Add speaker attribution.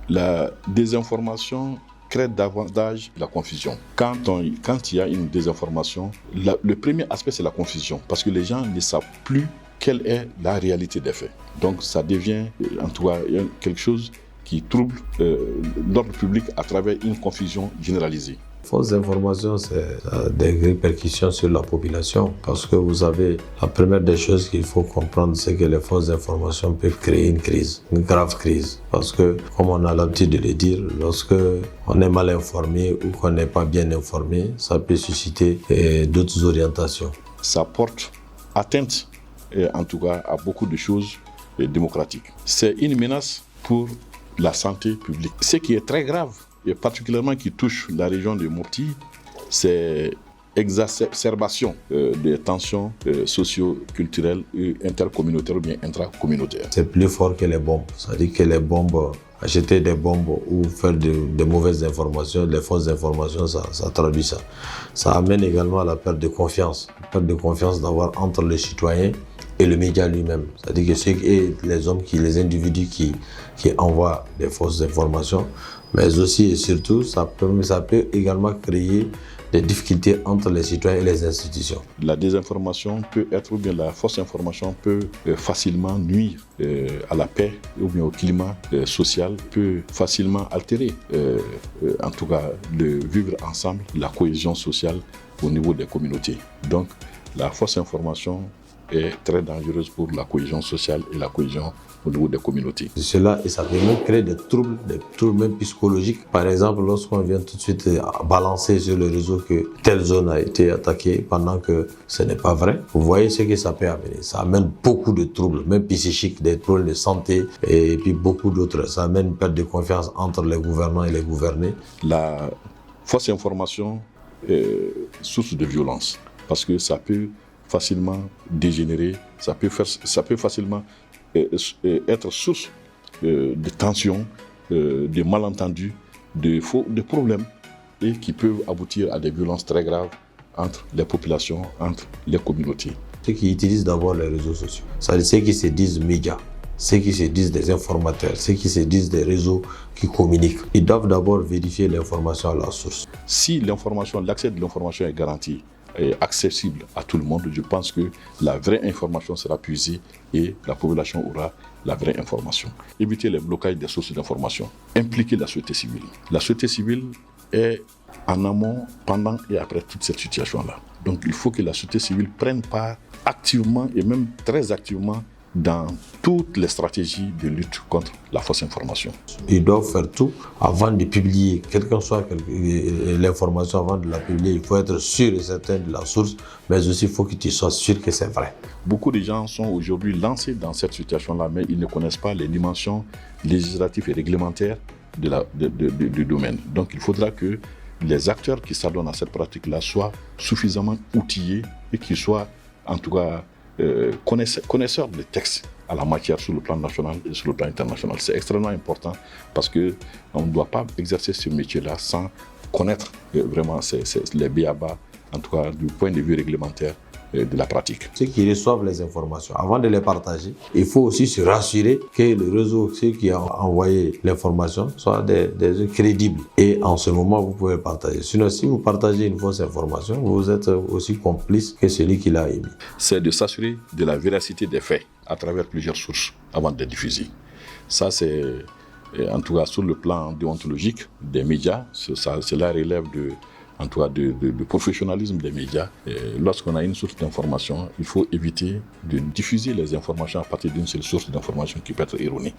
Speaker 1: La désinformation crée davantage la confusion. Quand il y a une désinformation, le premier aspect, c'est la confusion, parce que les gens ne savent plus quelle est la réalité des faits. Donc ça devient, en tout cas, quelque chose qui trouble l'ordre public à travers une confusion généralisée.
Speaker 2: Fausses informations, c'est des répercussions sur la population, parce que vous savez, la première des choses qu'il faut comprendre, c'est que les fausses informations peuvent créer une crise, une grave crise. Parce que, comme on a l'habitude de le dire, lorsque on est mal informé ou qu'on n'est pas bien informé, ça peut susciter d'autres orientations.
Speaker 1: Ça porte atteinte, en tout cas, à beaucoup de choses démocratiques. C'est une menace pour la santé publique. Ce qui est très grave, et particulièrement qui touche la région de Mopti, c'est exacerbation des tensions socio-culturelles et intercommunautaires ou bien intracommunautaires.
Speaker 2: C'est plus fort que les bombes. C'est-à-dire que les bombes, acheter des bombes ou faire de mauvaises informations, des fausses informations, ça traduit ça. Ça amène également à la perte de confiance. La perte de confiance d'avoir entre les citoyens et le média lui-même. C'est-à-dire que c'est les hommes, les individus qui envoient des fausses informations, mais aussi et surtout, ça peut également créer des difficultés entre les citoyens et les institutions.
Speaker 1: La désinformation peut être, ou bien la fausse information peut facilement nuire à la paix ou bien au climat social, peut facilement altérer, en tout cas, le vivre ensemble, la cohésion sociale au niveau des communautés. Donc, la fausse information est très dangereuse pour la cohésion sociale et la cohésion au niveau des communautés.
Speaker 2: Cela, et ça peut même créer des troubles même psychologiques. Par exemple, lorsqu'on vient tout de suite balancer sur le réseau que telle zone a été attaquée pendant que ce n'est pas vrai, vous voyez ce que ça peut amener. Ça amène beaucoup de troubles, même psychiques, des troubles de santé et puis beaucoup d'autres. Ça amène une perte de confiance entre les gouvernants et les gouvernés.
Speaker 1: La fausse information est source de violence parce que ça peut facilement dégénérer, ça peut facilement être source de tensions, de malentendus, de problèmes et qui peuvent aboutir à des violences très graves entre les populations, entre les communautés.
Speaker 2: Ceux qui utilisent d'abord les réseaux sociaux, c'est ceux qui se disent médias, ceux qui se disent des informateurs, ceux qui se disent des réseaux qui communiquent, ils doivent d'abord vérifier l'information à la source.
Speaker 1: Si l'accès de l'information est garanti, accessible à tout le monde, je pense que la vraie information sera puisée et la population aura la vraie information. Éviter les blocages des sources d'information. Impliquer la société civile. La société civile est en amont, pendant et après toute cette situation-là. Donc il faut que la société civile prenne part activement et même très activement dans toutes les stratégies de lutte contre la fausse information.
Speaker 2: Ils doivent faire tout avant de publier, quelle que soit l'information, avant de la publier. Il faut être sûr et certain de la source, mais aussi il faut que tu sois sûr que c'est vrai.
Speaker 1: Beaucoup de gens sont aujourd'hui lancés dans cette situation-là, mais ils ne connaissent pas les dimensions législatives et réglementaires du domaine. Donc il faudra que les acteurs qui s'adonnent à cette pratique-là soient suffisamment outillés et qu'ils soient en tout cas connaisseurs des textes à la matière sur le plan national et sur le plan international. C'est extrêmement important parce qu'on ne doit pas exercer ce métier-là sans connaître vraiment les b.a.-ba, en tout cas du point de vue réglementaire de la pratique.
Speaker 2: Ceux qui reçoivent les informations, avant de les partager, il faut aussi se rassurer que le réseau, ceux qui ont envoyé l'information, soient des crédibles. Et en ce moment, vous pouvez partager. Sinon, si vous partagez une fausse information, vous êtes aussi complice que celui qui l'a émis.
Speaker 1: C'est de s'assurer de la véracité des faits à travers plusieurs sources avant de les diffuser. Ça, c'est en tout cas sur le plan déontologique des médias, cela relève en tout cas de professionnalisme des médias. Lorsqu'on a une source d'information, il faut éviter de diffuser les informations à partir d'une seule source d'information qui peut être erronée.